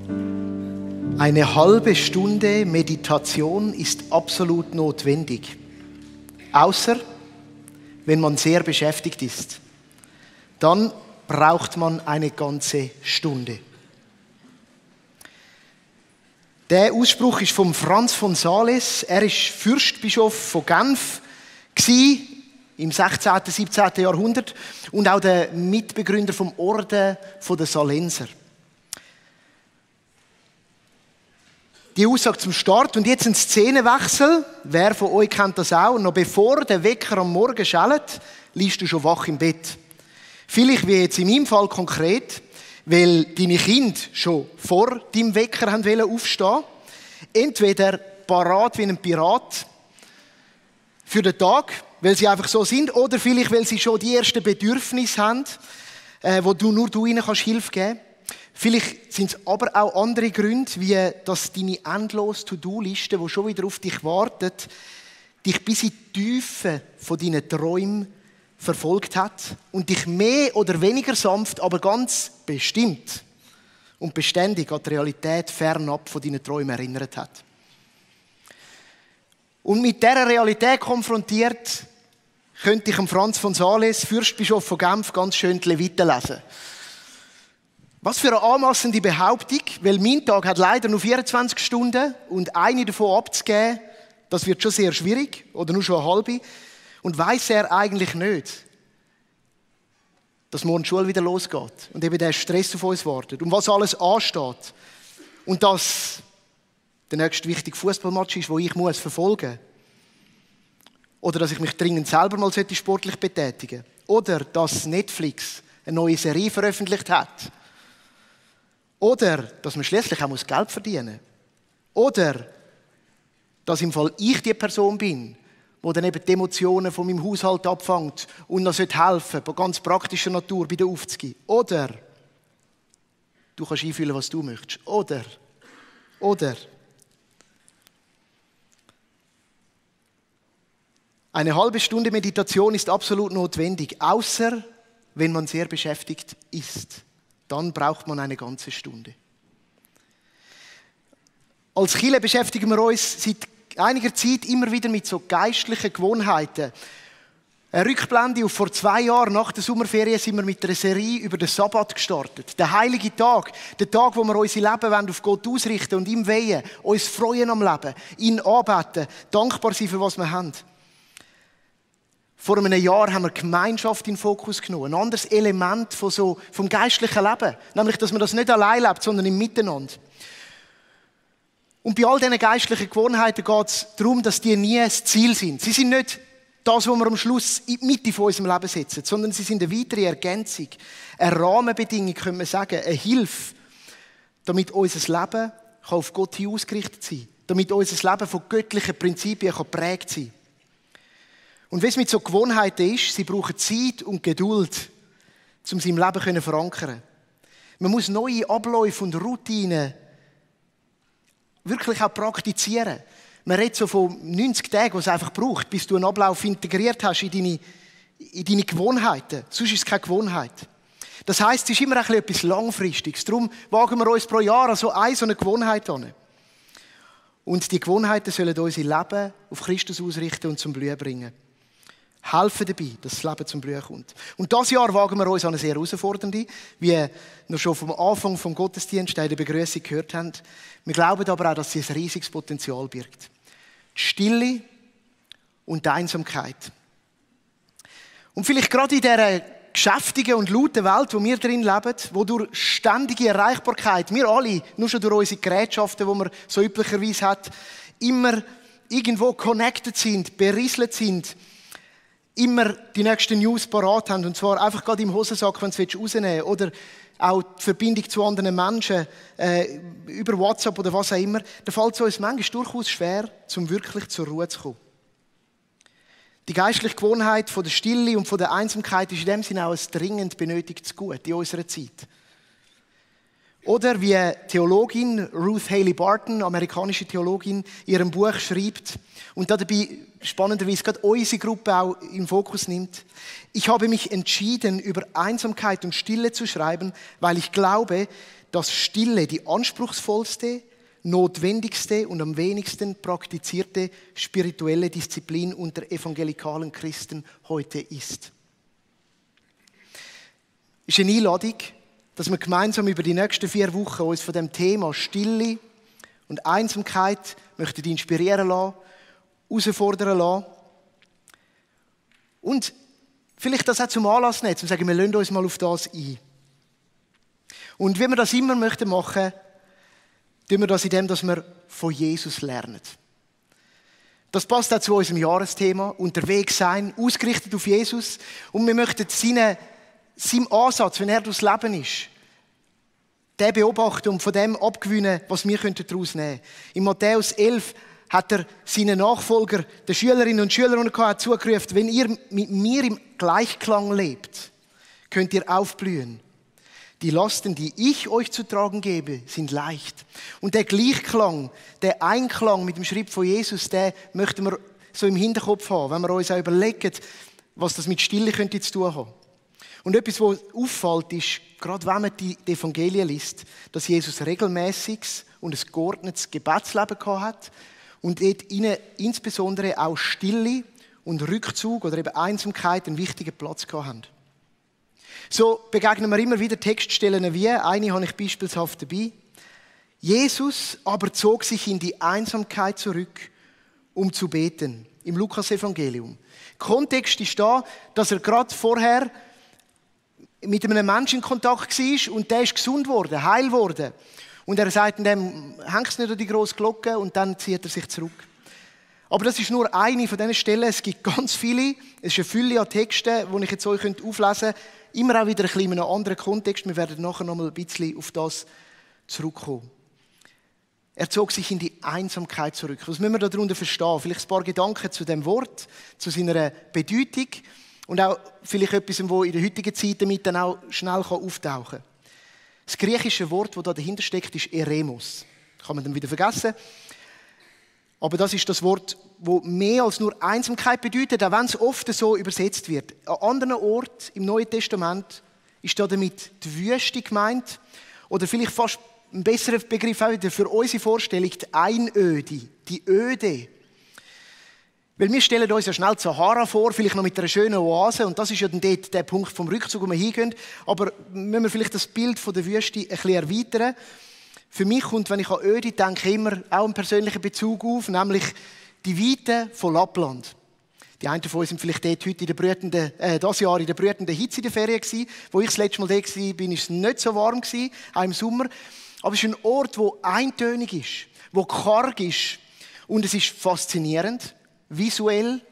Eine halbe Stunde Meditation ist absolut notwendig. Außer, wenn man sehr beschäftigt ist. Dann braucht man eine ganze Stunde. Der Ausspruch ist von Franz von Sales. Er war Fürstbischof von Genf im 16. und 17. Jahrhundert und auch der Mitbegründer vom Orden der Salenser. Die Aussage zum Start und jetzt ein Szenenwechsel. Wer von euch kennt das auch? Noch bevor der Wecker am Morgen schellt, liegst du schon wach im Bett. Vielleicht wie jetzt in meinem Fall konkret, weil deine Kinder schon vor deinem Wecker haben aufstehen. Entweder parat wie ein Pirat für den Tag, weil sie einfach so sind, oder vielleicht, weil sie schon die ersten Bedürfnisse haben, wo nur du ihnen Hilfe geben kannst. Vielleicht sind es aber auch andere Gründe, wie dass deine endlose To-Do-Liste, die schon wieder auf dich wartet, dich bis in die Tiefe von deinen Träumen verfolgt hat und dich mehr oder weniger sanft, aber ganz bestimmt und beständig an die Realität fernab von deinen Träumen erinnert hat. Und mit dieser Realität konfrontiert, könnte ich Franz von Sales, Fürstbischof von Genf, ganz schön die Leviten lesen. Was für eine anmassende Behauptung, weil mein Tag hat leider nur 24 Stunden und eine davon abzugeben, das wird schon sehr schwierig oder nur schon eine halbe. Und weiss er eigentlich nicht, dass morgen die Schule wieder losgeht und eben der Stress auf uns wartet und was alles ansteht und dass der nächste wichtige Fußballmatch ist, wo ich verfolgen muss. Oder dass ich mich dringend selber mal sportlich betätigen sollte. Oder dass Netflix eine neue Serie veröffentlicht hat. Oder dass man schließlich auch Geld verdienen muss. Oder dass im Fall ich die Person bin, die dann eben die Emotionen von meinem Haushalt abfängt und noch helfen sollte, bei ganz praktischer Natur bei der aufzugehen. Oder du kannst einfühlen, was du möchtest. Oder eine halbe Stunde Meditation ist absolut notwendig, außer wenn man sehr beschäftigt ist. Dann braucht man eine ganze Stunde. Als Kirche beschäftigen wir uns seit einiger Zeit immer wieder mit so geistlichen Gewohnheiten. Eine Rückblende auf vor 2 Jahren nach der Sommerferien sind wir mit einer Serie über den Sabbat gestartet. Der heilige Tag, der Tag, wo wir unser Leben auf Gott ausrichten und ihm weihen, uns freuen am Leben, ihn anbeten, dankbar sein für was wir haben. Vor einem Jahr haben wir Gemeinschaft in den Fokus genommen. Ein anderes Element vom geistlichen Leben. Nämlich, dass man das nicht allein lebt, sondern im Miteinander. Und bei all diesen geistlichen Gewohnheiten geht es darum, dass die nie das Ziel sind. Sie sind nicht das, was wir am Schluss in die Mitte von unserem Leben setzen, sondern sie sind eine weitere Ergänzung, eine Rahmenbedingung, könnte man sagen, eine Hilfe, damit unser Leben auf Gott hin ausgerichtet sein kann. Damit unser Leben von göttlichen Prinzipien geprägt sein kann. Und wie es mit so Gewohnheiten ist, sie brauchen Zeit und Geduld, um sie im Leben zu verankern. Man muss neue Abläufe und Routinen wirklich auch praktizieren. Man redet so von 90 Tagen, die es einfach braucht, bis du einen Ablauf integriert hast in deine Gewohnheiten. Sonst ist es keine Gewohnheit. Das heisst, es ist immer etwas Langfristiges. Darum wagen wir uns pro Jahr so eine Gewohnheit an. Und die Gewohnheiten sollen unser Leben auf Christus ausrichten und zum Blühen bringen. Helfen dabei, dass das Leben zum Blühen kommt. Und dieses Jahr wagen wir uns an eine sehr herausfordernde, wie wir schon vom Anfang vom Gottesdienst in der Begrüßung gehört haben. Wir glauben aber auch, dass sie ein riesiges Potenzial birgt. Die Stille und die Einsamkeit. Und vielleicht gerade in dieser geschäftigen und lauten Welt, wo wir drin leben, wo durch ständige Erreichbarkeit, wir alle, nur schon durch unsere Gerätschaften, die man so üblicherweise hat, immer irgendwo connected sind, berieselt sind, immer die nächsten News parat haben, und zwar einfach gerade im Hosensack, wenn du es rausnehmen willst, oder auch die Verbindung zu anderen Menschen, über WhatsApp oder was auch immer, da fällt es uns manchmal durchaus schwer, um wirklich zur Ruhe zu kommen. Die geistliche Gewohnheit von der Stille und von der Einsamkeit ist in dem Sinne auch ein dringend benötigtes Gut in unserer Zeit. Oder wie Theologin Ruth Haley Barton, amerikanische Theologin, in ihrem Buch schreibt und dabei spannenderweise gerade unsere Gruppe auch im Fokus nimmt. Ich habe mich entschieden, über Einsamkeit und Stille zu schreiben, weil ich glaube, dass Stille die anspruchsvollste, notwendigste und am wenigsten praktizierte spirituelle Disziplin unter evangelikalen Christen heute ist. Es ist eine Einladung, dass wir gemeinsam über die nächsten 4 Wochen uns von dem Thema Stille und Einsamkeit möchten inspirieren lassen, herausfordern lassen und vielleicht das auch zum Anlass nehmen, um zu sagen, wir lassen uns mal auf das ein. Und wie wir das immer möchten machen, tun wir das in dem, dass wir von Jesus lernen. Das passt auch zu unserem Jahresthema, unterwegs sein, ausgerichtet auf Jesus. Und wir möchten seinem Ansatz, wenn er durchs Leben ist, den beobachten und von dem abgewinnen, was wir daraus nehmen können. In Matthäus 11 hat er seinen Nachfolger, den Schülerinnen und Schülern, die er zugerufen, wenn ihr mit mir im Gleichklang lebt, könnt ihr aufblühen. Die Lasten, die ich euch zu tragen gebe, sind leicht. Und der Gleichklang, der Einklang mit dem Schritt von Jesus, den möchten wir so im Hinterkopf haben, wenn wir uns auch überlegen, was das mit Stille könnte zu tun haben. Und etwas, was auffällt, ist, gerade wenn man die Evangelien liest, dass Jesus regelmäßiges und ein geordnetes Gebetsleben gehabt hat und dort ihnen insbesondere auch Stille und Rückzug oder eben Einsamkeit einen wichtigen Platz gehabt haben. So begegnen wir immer wieder Textstellen wie, eine habe ich beispielshaft dabei. Jesus aber zog sich in die Einsamkeit zurück, um zu beten, im Lukas-Evangelium. Kontext ist da, dass er gerade vorher mit einem Menschen in Kontakt war und der ist gesund geworden, heil geworden. Und er sagt dem, hängst nicht an die grosse Glocke und dann zieht er sich zurück. Aber das ist nur eine von diesen Stellen. Es gibt ganz viele. Es ist eine Fülle an Texten, die ich jetzt euch auflesen könnte. Immer auch wieder ein bisschen in einem anderen Kontext. Wir werden nachher noch mal ein bisschen auf das zurückkommen. Er zog sich in die Einsamkeit zurück. Was müssen wir darunter verstehen? Vielleicht ein paar Gedanken zu dem Wort, zu seiner Bedeutung und auch vielleicht etwas, was in der heutigen Zeit damit dann auch schnell auftauchen kann. Das griechische Wort, das da dahinter steckt, ist Eremos. Kann man dann wieder vergessen. Aber das ist das Wort, das mehr als nur Einsamkeit bedeutet, auch wenn es oft so übersetzt wird. An anderen Orten im Neuen Testament ist da damit die Wüste gemeint. Oder vielleicht fast ein besserer Begriff auch wieder für unsere Vorstellung, die Einöde, die Öde. Weil wir stellen uns ja schnell die Sahara vor, vielleicht noch mit einer schönen Oase. Und das ist ja dann dort der Punkt vom Rückzug, wo wir hingehen. Aber wenn wir vielleicht das Bild von der Wüste ein bisschen erweitern. Für mich kommt, wenn ich an Öde denke, immer auch einen persönlichen Bezug auf, nämlich die Weite von Lappland. Die einen von uns sind vielleicht dort heute das Jahr in der brütenden Hitze in der Ferien gewesen. Wo ich das letzte Mal dort war, war es nicht so warm gewesen, auch im Sommer. Aber es ist ein Ort, der eintönig ist, der karg ist. Und es ist faszinierend, visuell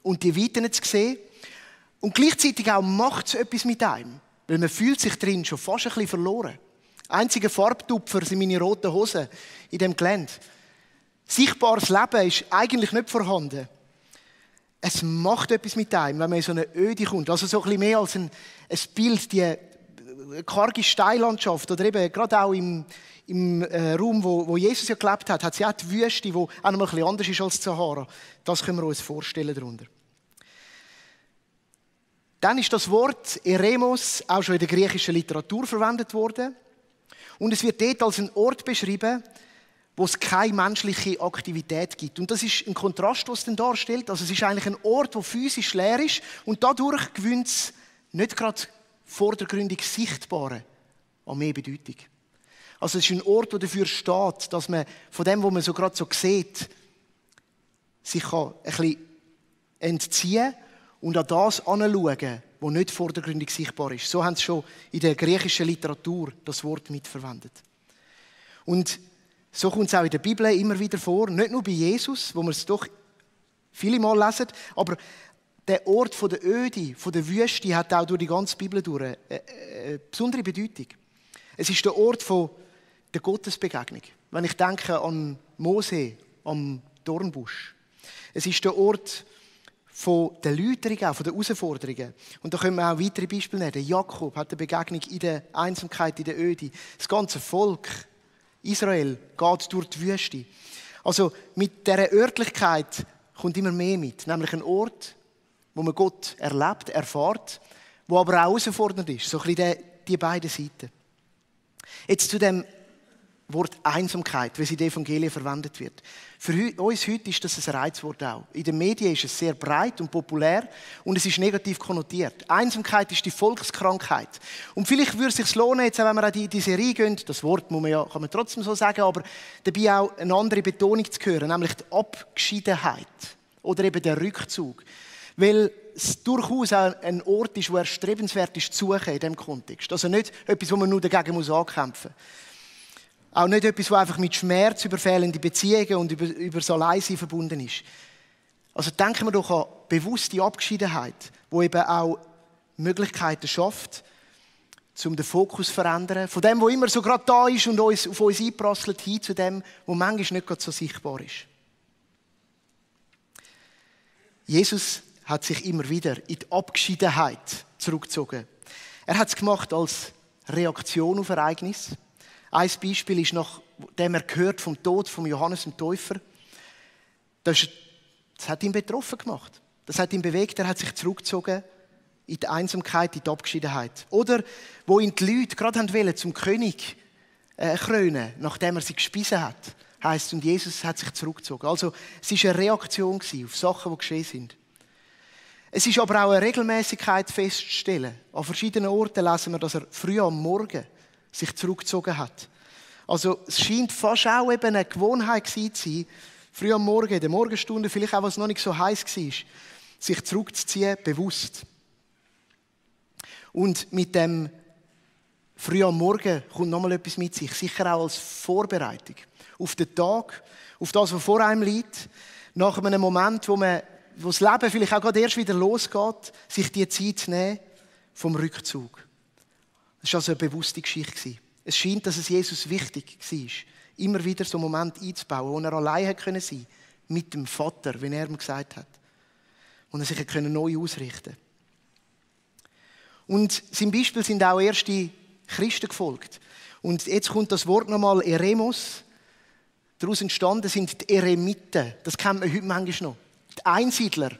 und die Weiten zu sehen. Und gleichzeitig auch macht es etwas mit einem. Weil man fühlt sich drin schon fast ein bisschen verloren. Einziger Farbtupfer sind meine roten Hosen in dem Gelände. Sichtbares Leben ist eigentlich nicht vorhanden. Es macht etwas mit einem, wenn man in so eine Öde kommt. Also so ein bisschen mehr als ein Bild, die karge Steinlandschaft oder eben gerade auch im Raum, wo Jesus ja gelebt hat, hat sie auch die Wüste, die auch noch mal ein bisschen anders ist als die Sahara. Das können wir uns vorstellen darunter. Dann ist das Wort Eremos auch schon in der griechischen Literatur verwendet worden. Und es wird dort als ein Ort beschrieben, wo es keine menschliche Aktivität gibt. Und das ist ein Kontrast, was es dann darstellt. Also es ist eigentlich ein Ort, der physisch leer ist und dadurch gewinnt es nicht gerade vordergründig Sichtbare an mehr Bedeutung. Also es ist ein Ort, der dafür steht, dass man von dem, was man so gerade so sieht, sich ein bisschen entziehen und an das anschauen, was nicht vordergründig sichtbar ist. So haben sie schon in der griechischen Literatur das Wort mitverwendet. Und so kommt es auch in der Bibel immer wieder vor, nicht nur bei Jesus, wo wir es doch viele Mal lesen, aber der Ort von der Öde, von der Wüste, hat auch durch die ganze Bibel durch eine besondere Bedeutung. Es ist der Ort von der Gottesbegegnung. Wenn ich denke an Mose, am Dornbusch. Es ist der Ort von den Läuterungen, auch von den Herausforderungen. Und da können wir auch weitere Beispiele nehmen. Jakob hat eine Begegnung in der Einsamkeit, in der Öde. Das ganze Volk, Israel, geht durch die Wüste. Also mit dieser Örtlichkeit kommt immer mehr mit. Nämlich ein Ort, wo man Gott erlebt, erfährt, wo aber auch herausfordernd ist. So ein bisschen die beiden Seiten. Jetzt zu dem Wort Einsamkeit, wie es in den Evangelien verwendet wird. Für uns heute ist das ein Reizwort auch. In den Medien ist es sehr breit und populär und es ist negativ konnotiert. Einsamkeit ist die Volkskrankheit. Und vielleicht würde es sich lohnen, jetzt, wenn wir an die Serie gehen, das Wort kann man trotzdem so sagen, aber dabei auch eine andere Betonung zu hören, nämlich die Abgeschiedenheit oder eben der Rückzug. Weil es durchaus auch ein Ort ist, wo erstrebenswert ist zu suchen in diesem Kontext. Also nicht etwas, wo man nur dagegen ankämpfen muss. Auch nicht etwas, das einfach mit Schmerz über fehlende Beziehungen und über das Alleinsein verbunden ist. Also denken wir doch an bewusste Abgeschiedenheit, die eben auch Möglichkeiten schafft, um den Fokus zu verändern. Von dem, was immer so gerade da ist und auf uns einprasselt, hin zu dem, was manchmal nicht gerade so sichtbar ist. Jesus hat sich immer wieder in die Abgeschiedenheit zurückgezogen. Er hat es gemacht als Reaktion auf Ereignisse. Ein Beispiel ist, nachdem er gehört vom Tod von Johannes dem Täufer. Das hat ihn betroffen gemacht. Das hat ihn bewegt. Er hat sich zurückgezogen in die Einsamkeit, in die Abgeschiedenheit. Oder wo ihn die Leute gerade wollten, zum König krönen, nachdem er sie gespiesen hat. Heisst, und Jesus hat sich zurückgezogen. Also es war eine Reaktion auf Sachen, die geschehen sind. Es ist aber auch eine Regelmäßigkeit festzustellen. An verschiedenen Orten lesen wir, dass er früh am Morgen sich zurückgezogen hat. Also es scheint fast auch eben eine Gewohnheit zu sein, früh am Morgen, in der Morgenstunde, vielleicht auch, was noch nicht so heiß war, sich zurückzuziehen, bewusst. Und mit dem früh am Morgen kommt nochmal etwas mit sich, sicher auch als Vorbereitung auf den Tag, auf das, was vor einem liegt, nach einem Moment, wo das Leben vielleicht auch gerade erst wieder losgeht, sich die Zeit zu nehmen vom Rückzug. Das war also eine bewusste Geschichte. Es scheint, dass es Jesus wichtig war, immer wieder so einen Moment einzubauen, wo er allein sein konnte mit dem Vater, wie er ihm gesagt hat. Und er sich neu ausrichten konnte. Und seinem Beispiel sind auch erste Christen gefolgt. Und jetzt kommt das Wort nochmal Eremos. Daraus entstanden sind die Eremiten. Das kennt man heute manchmal noch. Die Einsiedler.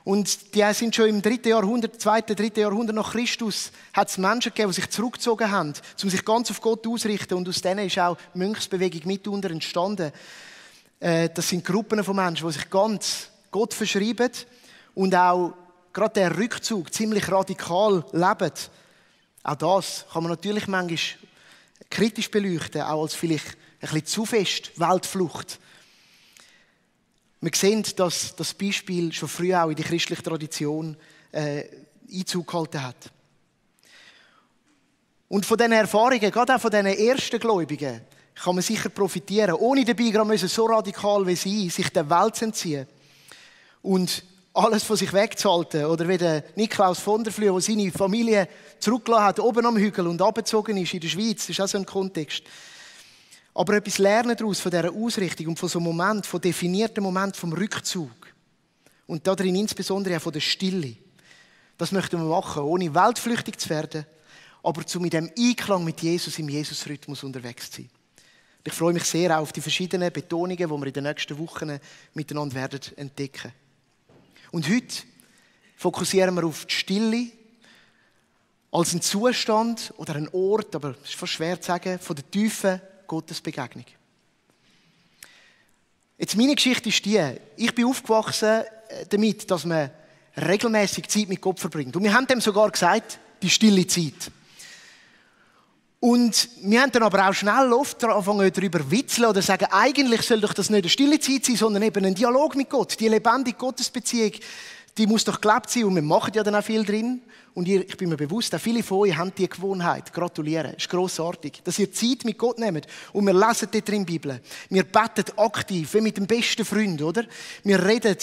Und die sind schon im 3. Jahrhundert, 2., 3. Jahrhundert nach Christus, hat es Menschen gegeben, die sich zurückgezogen haben, um sich ganz auf Gott auszurichten. Und aus denen ist auch die Mönchsbewegung mitunter entstanden. Das sind Gruppen von Menschen, die sich ganz Gott verschreiben und auch gerade der Rückzug ziemlich radikal leben. Auch das kann man natürlich manchmal kritisch beleuchten, auch als vielleicht ein bisschen zu fest Weltflucht. Wir sehen, dass das Beispiel schon früh auch in die christliche Tradition Einzug gehalten hat. Und von diesen Erfahrungen, gerade auch von diesen ersten Gläubigen, kann man sicher profitieren, ohne dabei gerade so radikal wie sie sich der Welt zu entziehen und alles von sich wegzuhalten. Oder wie der Niklaus von der Flüe, der seine Familie zurückgelassen hat, oben am Hügel und abgezogen ist in der Schweiz. Das ist auch so ein Kontext. Aber etwas lernen daraus von dieser Ausrichtung und von so einem Moment, von definierten Moment vom Rückzug. Und darin insbesondere auch von der Stille. Das möchten wir machen, ohne weltflüchtig zu werden, aber zu mit dem Einklang mit Jesus im Jesus-Rhythmus unterwegs zu sein. Ich freue mich sehr auf die verschiedenen Betonungen, die wir in den nächsten Wochen miteinander werden entdecken. Und heute fokussieren wir auf die Stille als einen Zustand oder einen Ort, aber es ist fast schwer zu sagen, von der tiefen Gottesbegegnung. Jetzt meine Geschichte ist die, ich bin aufgewachsen damit, dass man regelmäßig Zeit mit Gott verbringt. Und wir haben dem sogar gesagt, die stille Zeit. Und wir haben dann aber auch schnell oft angefangen, darüber zu witzeln oder sagen, eigentlich soll doch das nicht eine stille Zeit sein, sondern eben ein Dialog mit Gott. Die lebendige Gottesbeziehung, die muss doch gelebt sein und wir machen ja dann auch viel drin. Und ich bin mir bewusst, auch viele von euch haben diese Gewohnheit. Gratulieren, ist grossartig. Dass ihr Zeit mit Gott nehmt und wir lesen dort drin die Bibel. Wir beten aktiv, wie mit dem besten Freund, oder? Wir reden,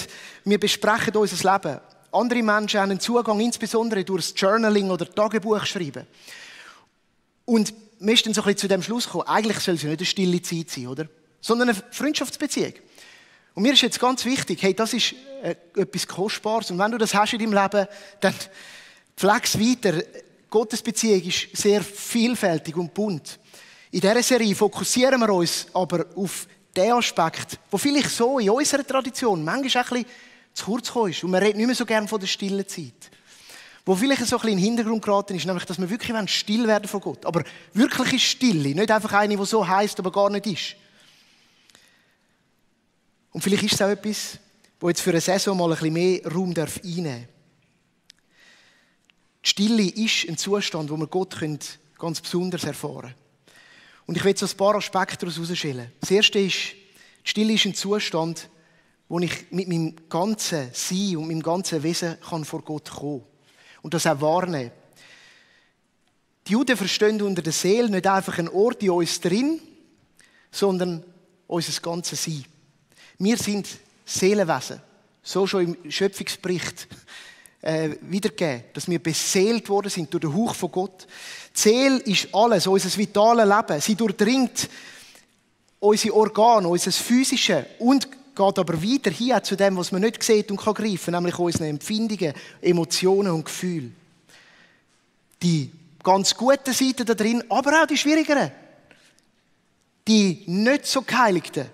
wir besprechen unser Leben. Andere Menschen haben einen Zugang, insbesondere durch das Journaling oder Tagebuch schreiben. Und wir sind dann so ein bisschen zu dem Schluss gekommen, eigentlich soll es ja nicht eine stille Zeit sein, oder? Sondern eine Freundschaftsbeziehung. Und mir ist jetzt ganz wichtig, hey, das ist etwas Kostbares. Und wenn du das hast in deinem Leben, dann pfleg's weiter. Gottesbeziehung ist sehr vielfältig und bunt. In dieser Serie fokussieren wir uns aber auf den Aspekt, der vielleicht so in unserer Tradition manchmal ein bisschen zu kurz gekommen ist. Und man redet nicht mehr so gerne von der stillen Zeit. Wo vielleicht so ein bisschen in den Hintergrund geraten ist, nämlich, dass wir wirklich still werden von Gott. Aber wirkliche Stille, nicht einfach eine, die so heisst, aber gar nicht ist. Und vielleicht ist es auch etwas, wo jetzt für eine Saison mal ein bisschen mehr Raum einnehmen darf. Die Stille ist ein Zustand, wo wir Gott ganz besonders erfahren können. Und ich will so ein paar Aspekte daraus herausschälen. Das erste ist, die Stille ist ein Zustand, wo ich mit meinem ganzen Sein und meinem ganzen Wesen vor Gott kommen kann. Und das auch wahrnehmen. Die Juden verstehen unter der Seele nicht einfach einen Ort in uns drin, sondern unser ganzes Sein. Wir sind Seelenwesen. So schon im Schöpfungsbericht wiedergegeben, dass wir beseelt worden sind durch den Hauch von Gott. Die Seele ist alles, unser vitales Leben. Sie durchdringt unsere Organe, unser Physische und geht aber weiter hin zu dem, was man nicht sieht und kann greifen, nämlich unseren Empfindungen, Emotionen und Gefühlen. Die ganz guten Seiten da drin, aber auch die schwierigeren. Die nicht so geheiligten.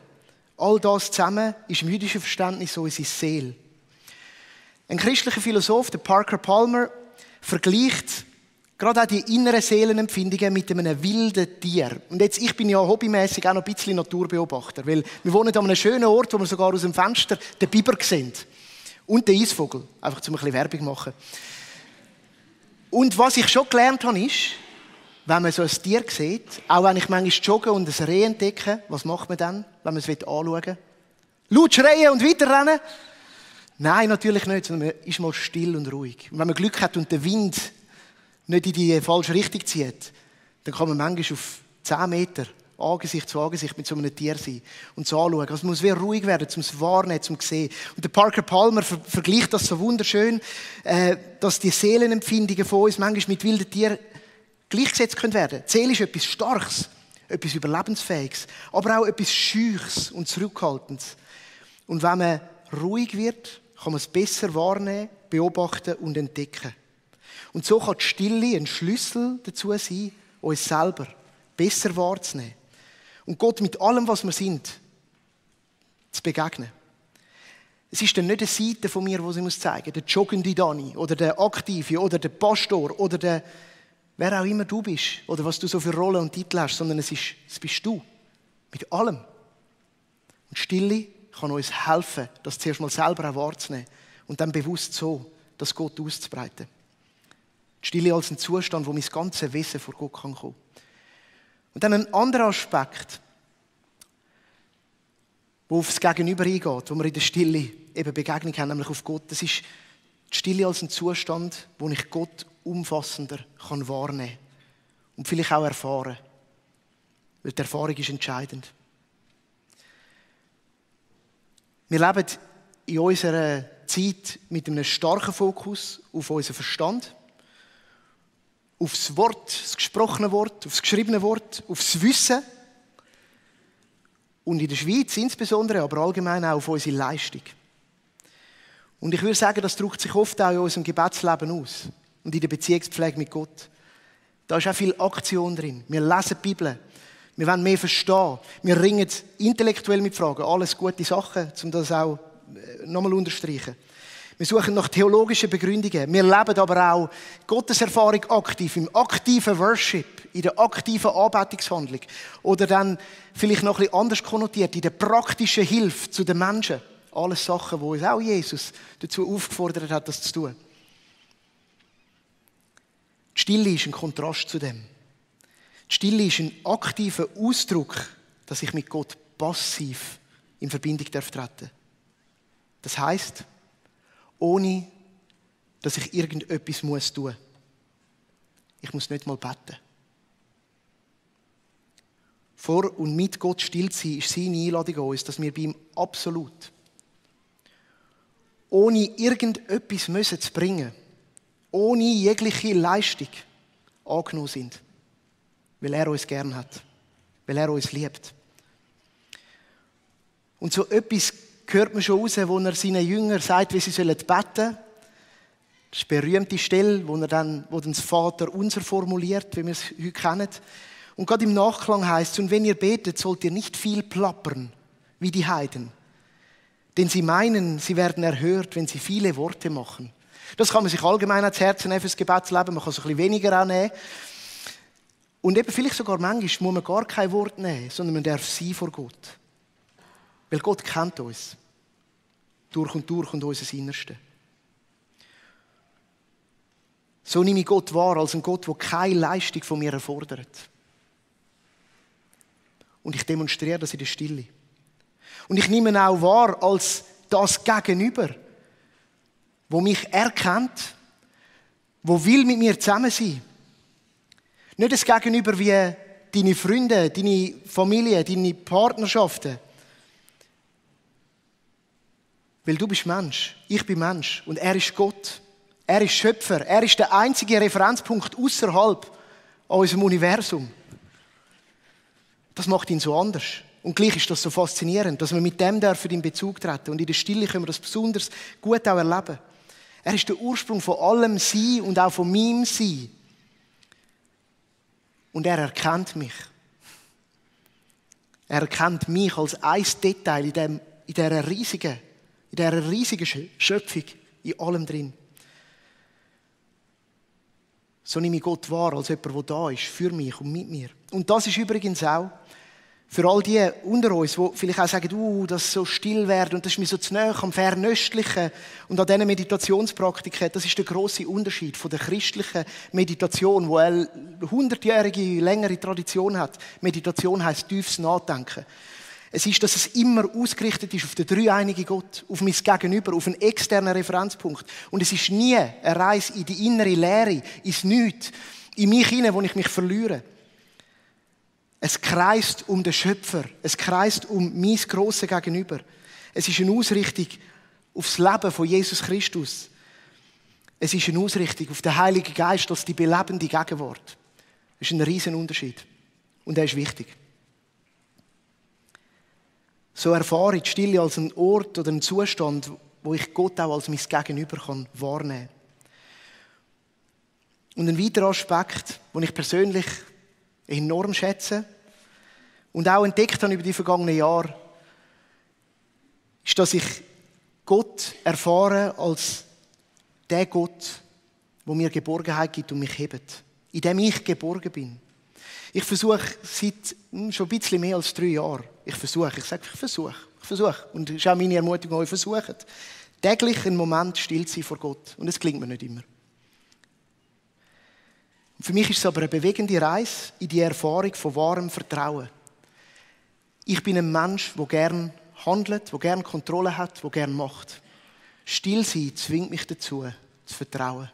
All das zusammen ist im jüdischen Verständnis unsere Seele. Ein christlicher Philosoph, der Parker Palmer, vergleicht gerade auch die inneren Seelenempfindungen mit einem wilden Tier. Und jetzt, ich bin ja hobbymäßig auch noch ein bisschen Naturbeobachter, weil wir wohnen an einem schönen Ort, wo wir sogar aus dem Fenster den Biber sehen. Und den Eisvogel. Einfach zum ein bisschen Werbung machen. Und was ich schon gelernt habe, ist, wenn man so ein Tier sieht, auch wenn ich manchmal jogge und ein Reh entdecke, was macht man dann, wenn man es anschauen will? Laut schreien und weiterrennen? Nein, natürlich nicht, sondern man ist mal still und ruhig. Und wenn man Glück hat und der Wind nicht in die falsche Richtung zieht, dann kann man manchmal auf 10 Meter Angesicht zu Angesicht mit so einem Tier sein und es anschauen. Also man muss wieder ruhig werden, um es wahrnehmen, um es sehen. Und der Parker Palmer vergleicht das so wunderschön, dass die Seelenempfindungen von uns manchmal mit wilden Tieren gleichgesetzt werden können. Die Seele ist etwas Starkes, etwas Überlebensfähiges, aber auch etwas Scheues und Zurückhaltendes. Und wenn man ruhig wird, kann man es besser wahrnehmen, beobachten und entdecken. Und so kann die Stille ein Schlüssel dazu sein, uns selber besser wahrzunehmen. Und Gott mit allem, was wir sind, zu begegnen. Es ist dann nicht eine Seite von mir, die sie zeigen muss. Der joggende Dani oder der Aktive oder der Pastor oder der wer auch immer du bist oder was du so für Rollen und Titel hast, sondern es bist du. Mit allem. Und Stille kann uns helfen, das zuerst mal selber auch wahrzunehmen und dann bewusst so, das Gott auszubreiten. Die Stille als ein Zustand, wo mein ganzes Wesen vor Gott kommen kann. Und dann ein anderer Aspekt, der aufs Gegenüber eingeht, wo wir in der Stille eben Begegnung haben, nämlich auf Gott. Das ist die Stille als ein Zustand, wo ich Gott umfassender wahrnehmen kann und vielleicht auch erfahren. Weil die Erfahrung ist entscheidend. Wir leben in unserer Zeit mit einem starken Fokus auf unseren Verstand, aufs Wort, das gesprochene Wort, aufs geschriebene Wort, aufs Wissen und in der Schweiz insbesondere, aber allgemein auch auf unsere Leistung. Und ich würde sagen, das drückt sich oft auch in unserem Gebetsleben aus und in der Beziehungspflege mit Gott. Da ist auch viel Aktion drin. Wir lesen die Bibel. Wir wollen mehr verstehen. Wir ringen intellektuell mit Fragen. Alles gute Sachen, um das auch nochmal unterstreichen. Wir suchen nach theologischen Begründungen. Wir leben aber auch Gotteserfahrung aktiv, im aktiven Worship, in der aktiven Anbetungshandlung. Oder dann vielleicht noch ein bisschen anders konnotiert, in der praktischen Hilfe zu den Menschen. Alles Sachen, wo uns auch Jesus dazu aufgefordert hat, das zu tun. Die Stille ist ein Kontrast zu dem. Die Stille ist ein aktiver Ausdruck, dass ich mit Gott passiv in Verbindung treten darf. Das heisst, ohne dass ich irgendetwas tun muss. Ich muss nicht mal beten. Vor und mit Gott still zu sein, ist seine Einladung an uns, dass wir bei ihm absolut, ohne irgendetwas zu bringen, ohne jegliche Leistung angenommen sind. Weil er uns gern hat. Weil er uns liebt. Und so etwas hört man schon raus, wo er seinen Jüngern sagt, wie sie beten sollen. Das ist die berühmte Stelle, wo dann das Vater unser formuliert, wie wir es heute kennen. Und gerade im Nachklang heißt es, und wenn ihr betet, sollt ihr nicht viel plappern, wie die Heiden. Denn sie meinen, sie werden erhört, wenn sie viele Worte machen. Das kann man sich allgemein ans Herz nehmen für das Gebetsleben. Man kann es ein bisschen weniger auch nehmen. Und eben vielleicht sogar manchmal muss man gar kein Wort nehmen, sondern man darf sein vor Gott. Weil Gott kennt uns. Durch und unser Innerste. So nehme ich Gott wahr als ein Gott, der keine Leistung von mir erfordert. Und ich demonstriere das in der Stille. Und ich nehme ihn auch wahr als das Gegenüber, wo mich erkennt, wo will mit mir zusammen sein. Nicht das Gegenüber wie deine Freunde, deine Familie, deine Partnerschaften. Weil du bist Mensch, ich bin Mensch und er ist Gott. Er ist Schöpfer, er ist der einzige Referenzpunkt außerhalb unserem Universum. Das macht ihn so anders. Und gleich ist das so faszinierend, dass wir mit dem in Bezug treten. Und in der Stille können wir das besonders gut auch erleben. Er ist der Ursprung von allem Sein und auch von meinem Sein. Und er erkennt mich. Er erkennt mich als ein Detail in dieser riesigen Schöpfung, in allem drin. So nehme ich Gott wahr als jemand, der da ist, für mich und mit mir. Und das ist übrigens auch für all die unter uns, die vielleicht auch sagen, das so still werden und das ist mir so zu nahe am Fernöstlichen und an diesen Meditationspraktiken. Das ist der grosse Unterschied von der christlichen Meditation, die eine 100-jährige, längere Tradition hat. Meditation heisst tiefes Nachdenken. Es ist, dass es immer ausgerichtet ist auf den dreieinigen Gott, auf mein Gegenüber, auf einen externen Referenzpunkt. Und es ist nie eine Reise in die innere Leere, ins Nichts, in mich hinein, wo ich mich verliere. Es kreist um den Schöpfer. Es kreist um mein grosses Gegenüber. Es ist eine Ausrichtung auf das Leben von Jesus Christus. Es ist eine Ausrichtung auf den Heiligen Geist als die belebende Gegenwart. Das ist ein riesen Unterschied. Und der ist wichtig. So erfahre ich die Stille als einen Ort oder einen Zustand, wo ich Gott auch als mein Gegenüber wahrnehmen kann. Und ein weiterer Aspekt, den ich persönlich enorm schätze und auch entdeckt habe über die vergangenen Jahre, ist, dass ich Gott erfahre als der Gott, der mir Geborgenheit gibt und mich hebt, in dem ich geborgen bin. Ich versuche seit schon ein bisschen mehr als 3 Jahren, ich versuche. Und das ist auch meine Ermutigung, ich versuche, täglich einen Moment still zu sein vor Gott. Und es gelingt mir nicht immer. Für mich ist es aber eine bewegende Reise in die Erfahrung von wahrem Vertrauen. Ich bin ein Mensch, der gern handelt, der gern Kontrolle hat, der gern macht. Still sein zwingt mich dazu, zu vertrauen.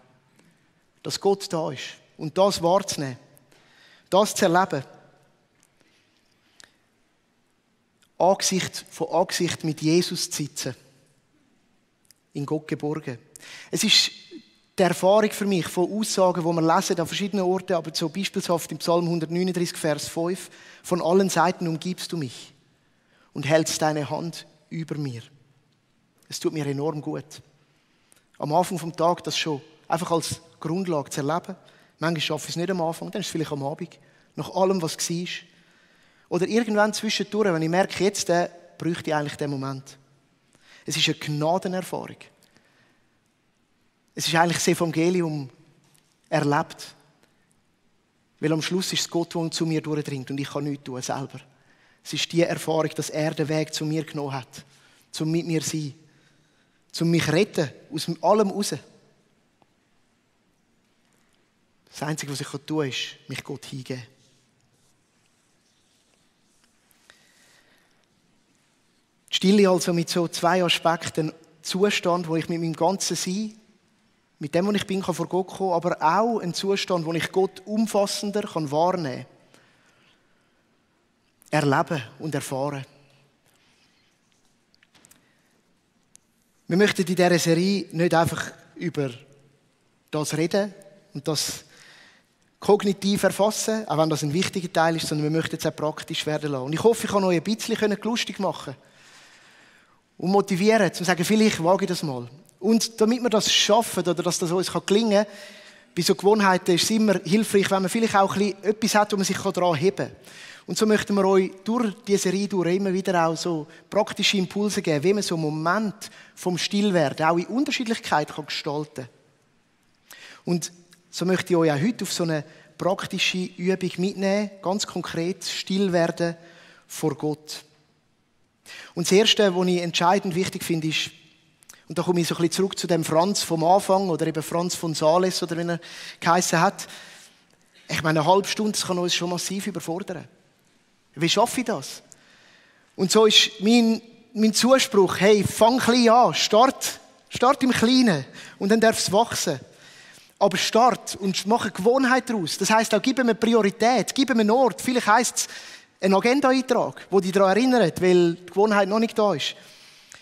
Dass Gott da ist und das wahrzunehmen. Das zu erleben. Angesicht von Angesicht mit Jesus zu sitzen. In Gott geborgen. Es ist die Erfahrung für mich von Aussagen, die wir lesen an verschiedenen Orten, aber so beispielshaft im Psalm 139, Vers 5, von allen Seiten umgibst du mich und hältst deine Hand über mir. Es tut mir enorm gut. Am Anfang vom Tag das schon einfach als Grundlage zu erleben. Manchmal schaffe ich es nicht am Anfang, dann ist es vielleicht am Abend. Nach allem, was war. Oder irgendwann zwischendurch, wenn ich merke, jetzt bräuchte ich eigentlich den Moment. Es ist eine Gnadenerfahrung. Es ist eigentlich das Evangelium erlebt. Weil am Schluss ist es Gott, der zu mir durchdringt und ich kann nichts tun selber. Es ist die Erfahrung, dass er den Weg zu mir genommen hat. Zum mit mir sein. Zum mich retten. Aus allem raus. Das Einzige, was ich tun kann, ist, mich Gott hingeben. Die Stille also mit so 2 Aspekten. Zustand, wo ich mit meinem ganzen Sein, mit dem, was ich bin, kann vor Gott kommen, aber auch ein Zustand, wo ich Gott umfassender wahrnehmen kann. Erleben und erfahren. Wir möchten in dieser Serie nicht einfach über das reden und das kognitiv erfassen, auch wenn das ein wichtiger Teil ist, sondern wir möchten es auch praktisch werden lassen. Und ich hoffe, ich kann euch ein bisschen lustig machen. und motivieren, zu sagen, vielleicht wage ich das mal. Und damit wir das schaffen oder dass das uns gelingen kann, bei so Gewohnheiten ist es immer hilfreich, wenn man vielleicht auch etwas hat, wo man sich daran heben kann. Und so möchten wir euch durch diese Serie immer wieder auch so praktische Impulse geben, wie man so einen Moment vom Stillwerden auch in Unterschiedlichkeit gestalten kann. Und so möchte ich euch auch heute auf so eine praktische Übung mitnehmen, ganz konkret Stillwerden vor Gott. Und das Erste, was ich entscheidend wichtig finde, ist, und da komme ich so ein bisschen zurück zu dem Franz vom Anfang oder eben Franz von Sales oder wie er geheissen hat. Ich meine, eine halbe Stunde, das kann uns schon massiv überfordern. Wie schaffe ich das? Und so ist mein Zuspruch, hey, fang klein an, start im Kleinen und dann darf es wachsen. Aber start und mach eine Gewohnheit daraus. Das heisst auch, gib ihm eine Priorität, gib ihm einen Ort. Vielleicht heisst es einen Agenda-Eintrag, der dich daran erinnert, weil die Gewohnheit noch nicht da ist.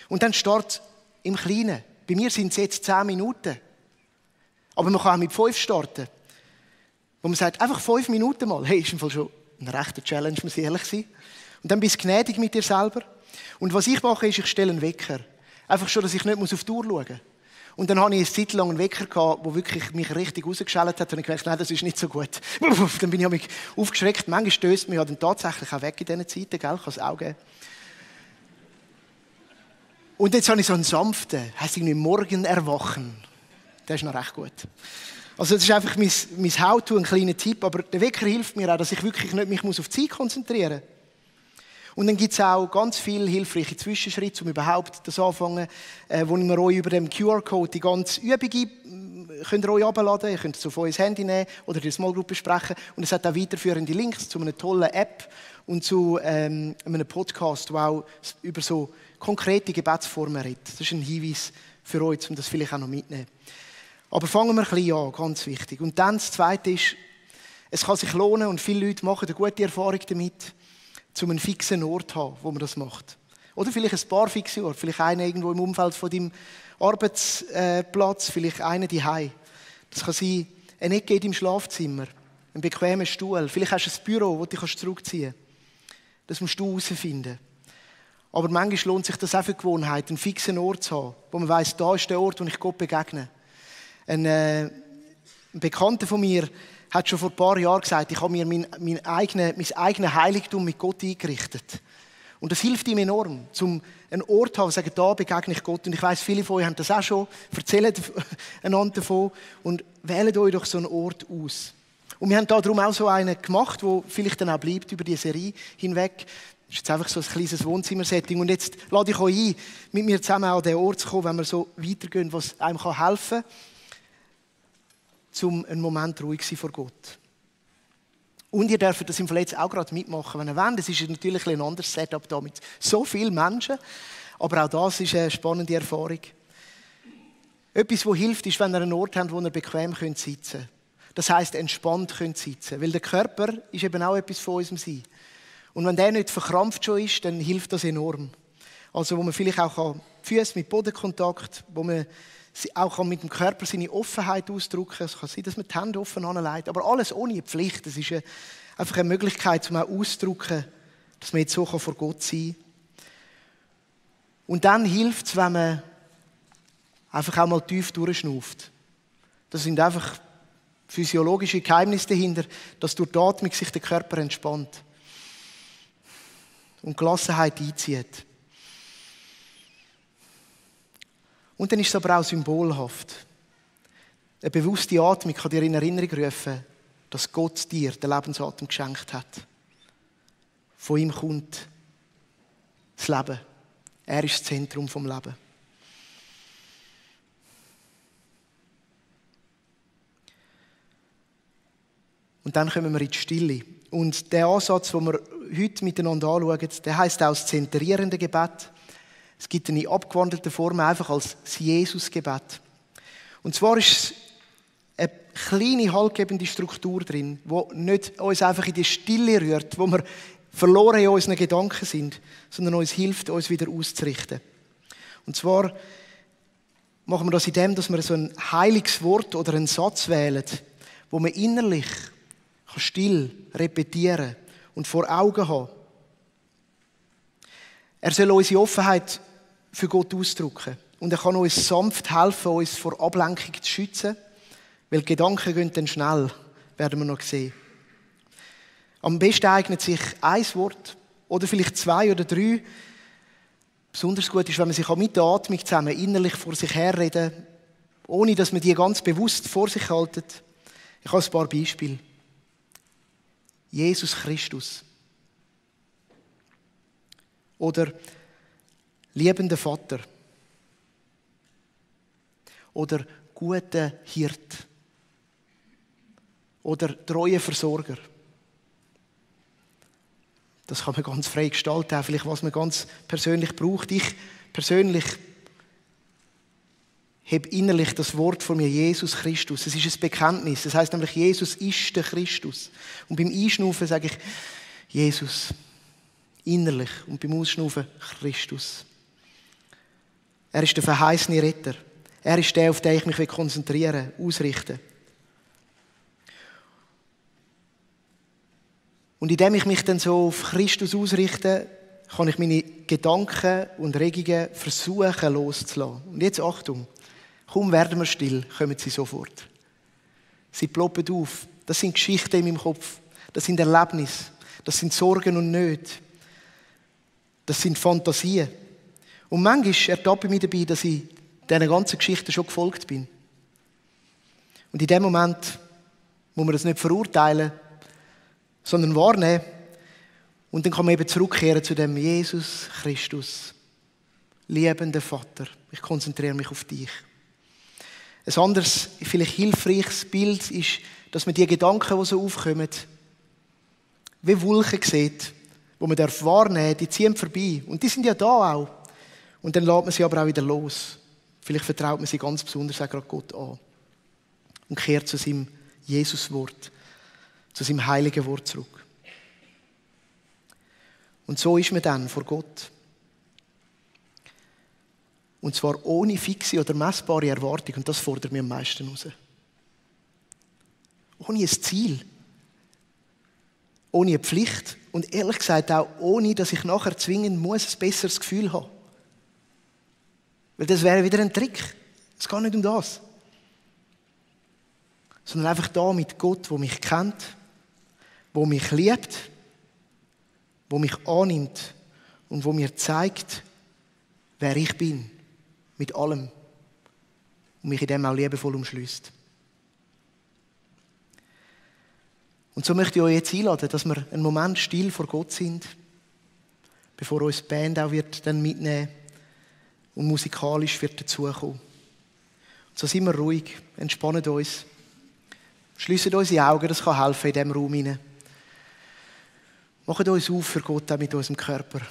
Und dann start im Kleinen. Bei mir sind es jetzt 10 Minuten. Aber man kann auch mit 5 starten. Wo man sagt, einfach 5 Minuten mal. Hey, ist im Fall schon eine rechte Challenge, muss ich ehrlich sein. Und dann bist du gnädig mit dir selber. Und was ich mache, ist, ich stelle einen Wecker. Einfach schon, dass ich nicht auf die Uhr schauen muss. Und dann hatte ich eine Zeit lang einen Wecker gehabt, der wirklich mich richtig rausgeschält hat. Und ich gedacht, nein, das ist nicht so gut. Dann bin ich aufgeschreckt. Manchmal stößt mich ja dann tatsächlich auch weg in diesen Zeiten, gell? Kann es auch geben. Und jetzt habe ich so einen sanften, heisst irgendwie Morgen erwachen. Der ist noch recht gut. Also das ist einfach mein How-to, ein kleiner Tipp. Aber der Wecker hilft mir auch, dass ich wirklich nicht mich auf die Zeit konzentrieren muss. Und dann gibt es auch ganz viele hilfreiche Zwischenschritte, um überhaupt das anfangen, wo wir euch über den QR-Code die ganze Übung könnt ihr euch herunterladen, ihr könnt es auf euer Handy nehmen oder die Small Group besprechen. Und es hat auch weiterführende Links zu einer tollen App und zu einem Podcast, der auch über so konkrete Gebetsformen redet. Das ist ein Hinweis für euch, um das vielleicht auch noch mitzunehmen. Aber fangen wir ein bisschen an, ganz wichtig. Und dann das Zweite ist, es kann sich lohnen und viele Leute machen eine gute Erfahrung damit, um einen fixen Ort zu haben, wo man das macht. Oder vielleicht ein paar fixe Orte, vielleicht einer irgendwo im Umfeld von deinem Arbeitsplatz, vielleicht einer daheim. Das kann sein, eine Ecke in deinem Schlafzimmer, ein bequemer Stuhl, vielleicht hast du ein Büro, wo du dich zurückziehen kannst. Das musst du herausfinden. Aber manchmal lohnt sich das auch für die Gewohnheit, einen fixen Ort zu haben, wo man weiss, da ist der Ort, wo ich Gott begegne. Ein Bekannter von mir hat schon vor ein paar Jahren gesagt, ich habe mir mein eigenes Heiligtum mit Gott eingerichtet. Und das hilft ihm enorm, um einen Ort zu haben, wo sagen, da begegne ich Gott. Und ich weiss, viele von euch haben das auch schon, erzählen einander davon und wählen euch doch so einen Ort aus. Und wir haben darum auch so einen gemacht, der vielleicht dann auch bleibt über die Serie hinweg. Das ist jetzt einfach so ein kleines Wohnzimmersetting. Und jetzt lade ich euch ein, mit mir zusammen an den Ort zu kommen, wenn wir so weitergehen, was einem helfen kann, um einen Moment ruhig zu sein vor Gott. Und ihr dürft das im Fall jetzt auch gerade mitmachen, wenn ihr wollt. Es ist natürlich ein anderes Setup da mit so vielen Menschen. Aber auch das ist eine spannende Erfahrung. Etwas, was hilft, ist, wenn ihr einen Ort habt, wo ihr bequem sitzen könnt. Das heisst, entspannt sitzen könnt. Weil der Körper ist eben auch etwas von unserem Sein. Und wenn der nicht verkrampft schon ist, dann hilft das enorm. Also wo man vielleicht auch die Füße mit Bodenkontakt, wo man auch mit dem Körper seine Offenheit ausdrücken kann. Es kann sein, dass man die Hände offen anlegt, aber alles ohne Pflicht. Das ist einfach eine Möglichkeit, um auch auszudrücken, dass man jetzt so vor Gott sein kann. Und dann hilft es, wenn man einfach auch mal tief durchschnauft. Das sind einfach physiologische Geheimnisse dahinter, dass durch die Atmung sich der Körper entspannt und Gelassenheit einzieht. Und dann ist es aber auch symbolhaft. Eine bewusste Atmung kann dir in Erinnerung rufen, dass Gott dir den Lebensatem geschenkt hat. Von ihm kommt das Leben. Er ist das Zentrum vom Leben. Und dann kommen wir in die Stille. Und der Ansatz, den wir heute miteinander anschauen, der heisst auch das zentrierende Gebet. Es gibt eine abgewandelte Form einfach als das Jesus-Gebet. Und zwar ist es eine kleine, haltgebende Struktur drin, die nicht uns einfach in die Stille rührt, wo wir verloren in unseren Gedanken sind, sondern uns hilft, uns wieder auszurichten. Und zwar machen wir das in dem, dass wir so ein heiliges Wort oder einen Satz wählen, wo man innerlich still repetieren und vor Augen haben. Er soll unsere Offenheit für Gott ausdrücken. Und er kann uns sanft helfen, uns vor Ablenkung zu schützen, weil die Gedanken gehen dann schnell, werden wir noch sehen. Am besten eignet sich ein Wort oder vielleicht 2 oder 3. Besonders gut ist, wenn man sich auch mit der Atmung zusammen innerlich vor sich herreden, ohne dass man die ganz bewusst vor sich haltet. Ich habe ein paar Beispiele. Jesus Christus. Oder liebender Vater. Oder guter Hirt. Oder treuer Versorger. Das kann man ganz frei gestalten, auch vielleicht was man ganz persönlich braucht. Ich persönlich habe innerlich das Wort von mir, Jesus Christus. Es ist ein Bekenntnis. Das heißt nämlich, Jesus ist der Christus. Und beim Einschnaufen sage ich, Jesus. Innerlich. Und beim Ausschnaufen, Christus. Er ist der verheißene Retter. Er ist der, auf den ich mich konzentrieren will, ausrichten. Und indem ich mich dann so auf Christus ausrichte, kann ich meine Gedanken und Regungen versuchen loszulassen. Und jetzt Achtung, kaum werden wir still, kommen sie sofort. Sie ploppen auf. Das sind Geschichten in meinem Kopf. Das sind Erlebnisse. Das sind Sorgen und Nöte. Das sind Fantasien. Und manchmal ertappe ich mich dabei, dass ich diesen ganzen Geschichten schon gefolgt bin. Und in dem Moment muss man das nicht verurteilen, sondern wahrnehmen. Und dann kann man eben zurückkehren zu dem Jesus Christus, liebender Vater. Ich konzentriere mich auf dich. Ein anderes, vielleicht hilfreiches Bild ist, dass man die Gedanken, die so aufkommen, wie Wolken sieht, wo man wahrnehmen darf, die ziehen vorbei. Und die sind ja da auch. Und dann lässt man sie aber auch wieder los. Vielleicht vertraut man sie ganz besonders auch gerade Gott an. Und kehrt zu seinem Jesus-Wort, zu seinem heiligen Wort zurück. Und so ist man dann vor Gott. Und zwar ohne fixe oder messbare Erwartung. Und das fordert mich am meisten raus. Ohne ein Ziel. Ohne eine Pflicht. Und ehrlich gesagt auch ohne, dass ich nachher zwingend muss ein besseres Gefühl haben. Weil das wäre wieder ein Trick. Es geht nicht um das. Sondern einfach da mit Gott, der mich kennt, der mich liebt, der mich annimmt und der mir zeigt, wer ich bin. Mit allem. Und mich in dem auch liebevoll umschließt. Und so möchte ich euch jetzt einladen, dass wir einen Moment still vor Gott sind, bevor uns die Band auch wird dann mitnehmen und musikalisch wird dazukommen. Und so sind wir ruhig, entspannen uns, schliessen unsere Augen, das kann helfen in diesem Raum hinein. Machen uns auf für Gott auch mit unserem Körper.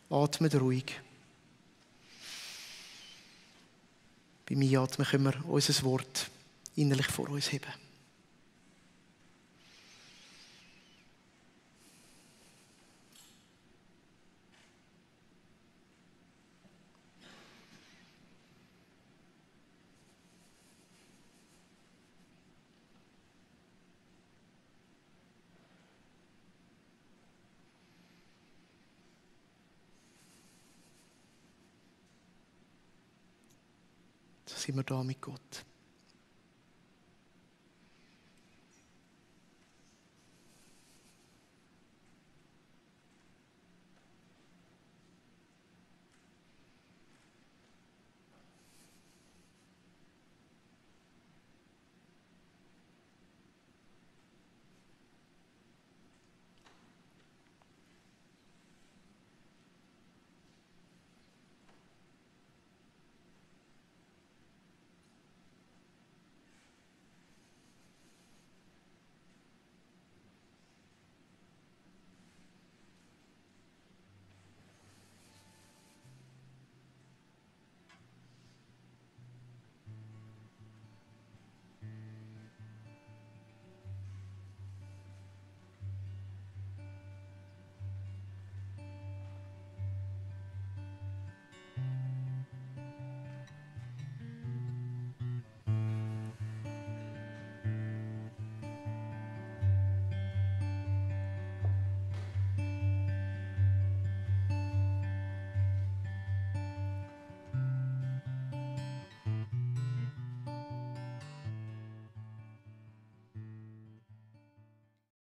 Atmet ruhig. Beim Einatmen können wir unser Wort innerlich vor uns heben. So sind wir da mit Gott.